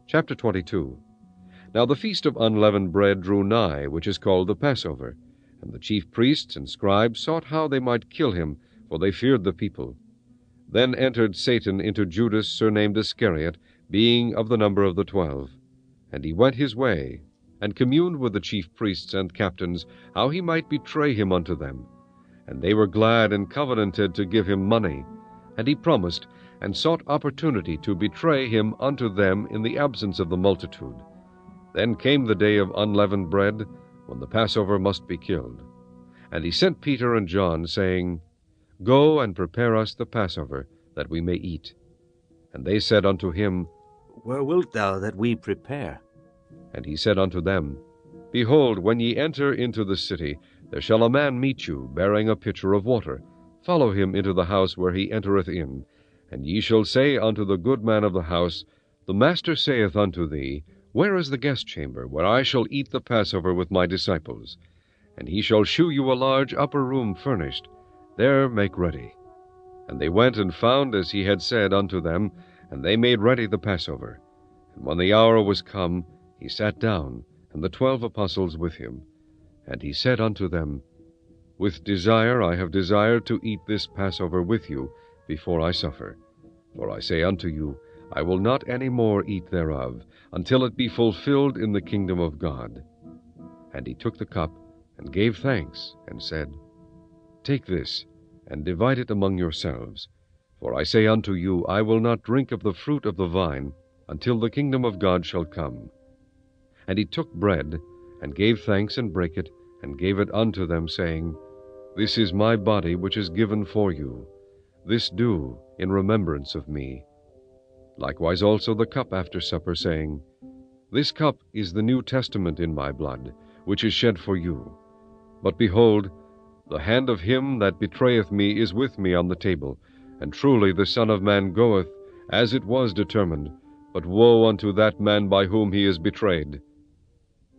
Chapter 22. Now the feast of unleavened bread drew nigh, which is called the Passover. And the chief priests and scribes sought how they might kill him, for they feared the people. Then entered Satan into Judas, surnamed Iscariot, being of the number of the 12. And he went his way, and communed with the chief priests and captains, how he might betray him unto them. And they were glad and covenanted to give him money. And he promised, and sought opportunity to betray him unto them in the absence of the multitude. Then came the day of unleavened bread, when the Passover must be killed. And he sent Peter and John, saying, Go and prepare us the Passover, that we may eat. And they said unto him, Where wilt thou that we prepare? And he said unto them, Behold, when ye enter into the city, there shall a man meet you, bearing a pitcher of water. Follow him into the house where he entereth in. And ye shall say unto the good man of the house, The master saith unto thee, Where is the guest chamber, where I shall eat the Passover with my disciples? And he shall shew you a large upper room furnished. There make ready. And they went and found as he had said unto them, and they made ready the Passover. And when the hour was come, he sat down, and the 12 apostles with him. And he said unto them, With desire I have desired to eat this Passover with you before I suffer. For I say unto you, I will not any more eat thereof, until it be fulfilled in the kingdom of God. And he took the cup, and gave thanks, and said, Take this, and divide it among yourselves. For I say unto you, I will not drink of the fruit of the vine, until the kingdom of God shall come. And he took bread, and gave thanks, and brake it, and gave it unto them, saying, This is my body, which is given for you. This do in remembrance of me. Likewise also the cup after supper, saying, This cup is the New Testament in my blood, which is shed for you. But behold, the hand of him that betrayeth me is with me on the table. And truly the Son of Man goeth, as it was determined, but woe unto that man by whom he is betrayed.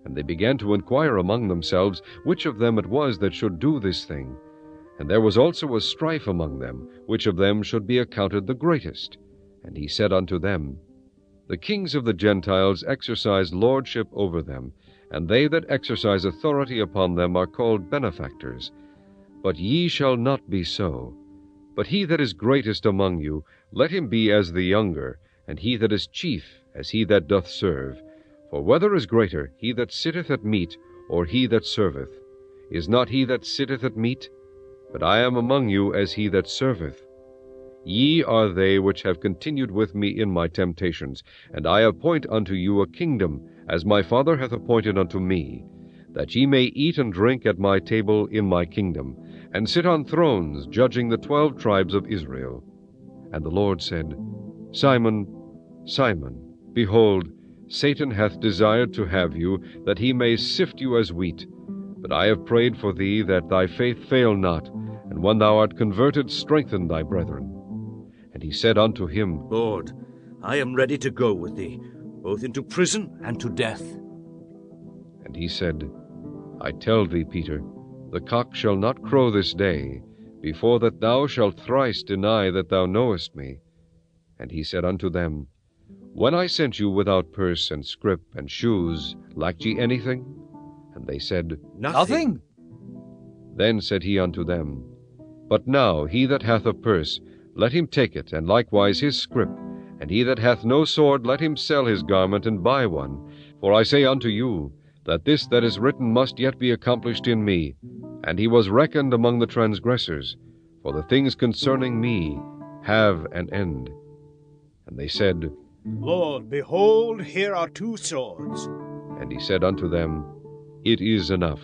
And they began to inquire among themselves which of them it was that should do this thing. And there was also a strife among them, which of them should be accounted the greatest. And he said unto them, The kings of the Gentiles exercise lordship over them, and they that exercise authority upon them are called benefactors. But ye shall not be so. But he that is greatest among you, let him be as the younger, and he that is chief as he that doth serve. For whether is greater, he that sitteth at meat, or he that serveth? Is not he that sitteth at meat? But I am among you as he that serveth. Ye are they which have continued with me in my temptations, and I appoint unto you a kingdom, as my Father hath appointed unto me, that ye may eat and drink at my table in my kingdom, and sit on thrones, judging the 12 tribes of Israel. And the Lord said, Simon, Simon, behold, Satan hath desired to have you, that he may sift you as wheat. But I have prayed for thee, that thy faith fail not, and when thou art converted, strengthen thy brethren. And he said unto him, Lord, I am ready to go with thee, both into prison and to death. And he said, I tell thee, Peter, the cock shall not crow this day, before that thou shalt thrice deny that thou knowest me. And he said unto them, When I sent you without purse and scrip and shoes, lacked ye anything? And they said, Nothing. Then said he unto them, But now he that hath a purse, let him take it, and likewise his scrip. And he that hath no sword, let him sell his garment, and buy one. For I say unto you, that this that is written must yet be accomplished in me. And he was reckoned among the transgressors, for the things concerning me have an end. And they said, Lord, behold, here are 2 swords. And he said unto them, It is enough.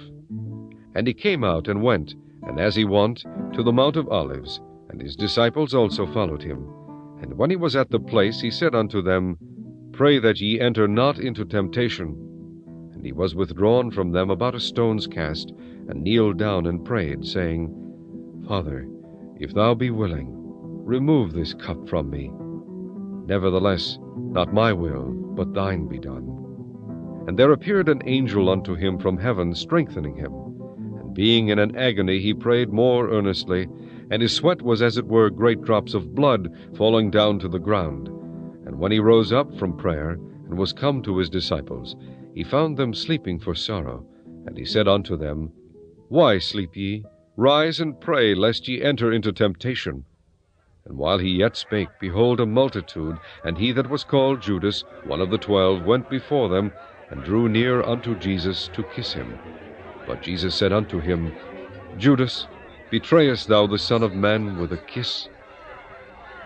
And he came out and went, and as he wont, to the Mount of Olives, and his disciples also followed him. And when he was at the place, he said unto them, Pray that ye enter not into temptation. And he was withdrawn from them about a stone's cast, and kneeled down and prayed, saying, Father, if thou be willing, remove this cup from me. Nevertheless, not my will, but thine be done. And there appeared an angel unto him from heaven, strengthening him. And being in an agony, he prayed more earnestly, and his sweat was as it were great drops of blood falling down to the ground. And when he rose up from prayer, and was come to his disciples, he found them sleeping for sorrow. And he said unto them, Why sleep ye? Rise and pray, lest ye enter into temptation. And while he yet spake, behold, a multitude, and he that was called Judas, one of the 12, went before them, and drew near unto Jesus to kiss him. But Jesus said unto him, Judas, betrayest thou the Son of Man with a kiss?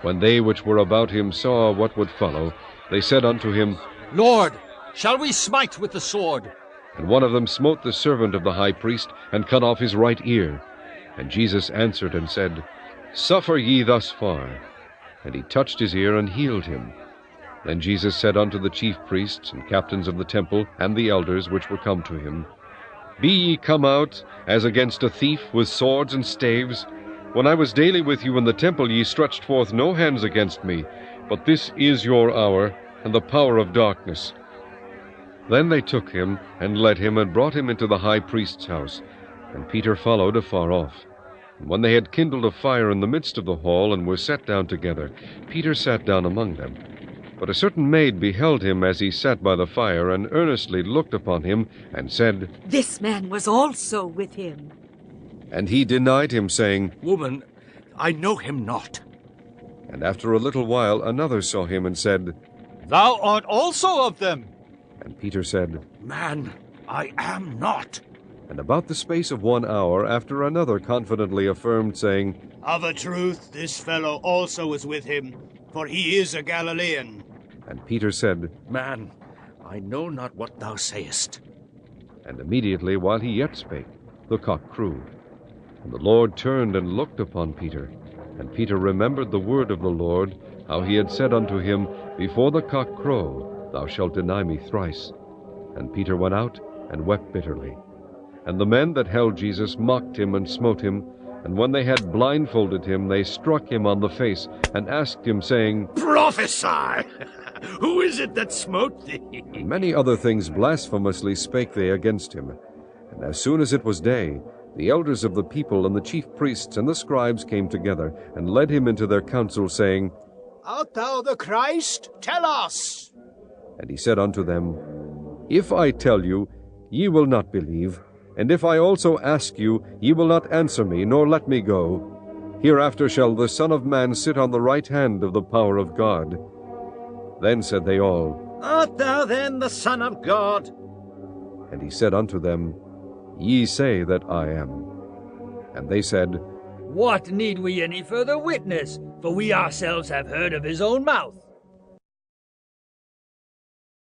When they which were about him saw what would follow, they said unto him, Lord, shall we smite with the sword? And one of them smote the servant of the high priest, and cut off his right ear. And Jesus answered and said, Suffer ye thus far. And he touched his ear, and healed him. Then Jesus said unto the chief priests, and captains of the temple, and the elders which were come to him, Be ye come out, as against a thief, with swords and staves? When I was daily with you in the temple, ye stretched forth no hands against me. But this is your hour, and the power of darkness. Then they took him, and led him, and brought him into the high priest's house. And Peter followed afar off. And when they had kindled a fire in the midst of the hall, and were set down together, Peter sat down among them. But a certain maid beheld him as he sat by the fire, and earnestly looked upon him, and said, This man was also with him. And he denied him, saying, Woman, I know him not. And after a little while another saw him, and said, Thou art also of them. And Peter said, Man, I am not. And about the space of 1 hour after another confidently affirmed, saying, Of a truth, this fellow also is with him, for he is a Galilean. And Peter said, Man, I know not what thou sayest. And immediately while he yet spake, the cock crew. And the Lord turned and looked upon Peter. And Peter remembered the word of the Lord, how he had said unto him, Before the cock crow, thou shalt deny me thrice. And Peter went out and wept bitterly. And the men that held Jesus mocked him and smote him. And when they had blindfolded him, they struck him on the face, and asked him, saying, Prophesy! Who is it that smote thee? And many other things blasphemously spake they against him. And as soon as it was day, the elders of the people and the chief priests and the scribes came together, and led him into their council, saying, Art thou the Christ? Tell us. And he said unto them, If I tell you, ye will not believe, and if I also ask you, ye will not answer me, nor let me go. Hereafter shall the Son of Man sit on the right hand of the power of God. Then said they all, Art thou then the Son of God? And he said unto them, Ye say that I am. And they said, What need we any further witness? For we ourselves have heard of his own mouth.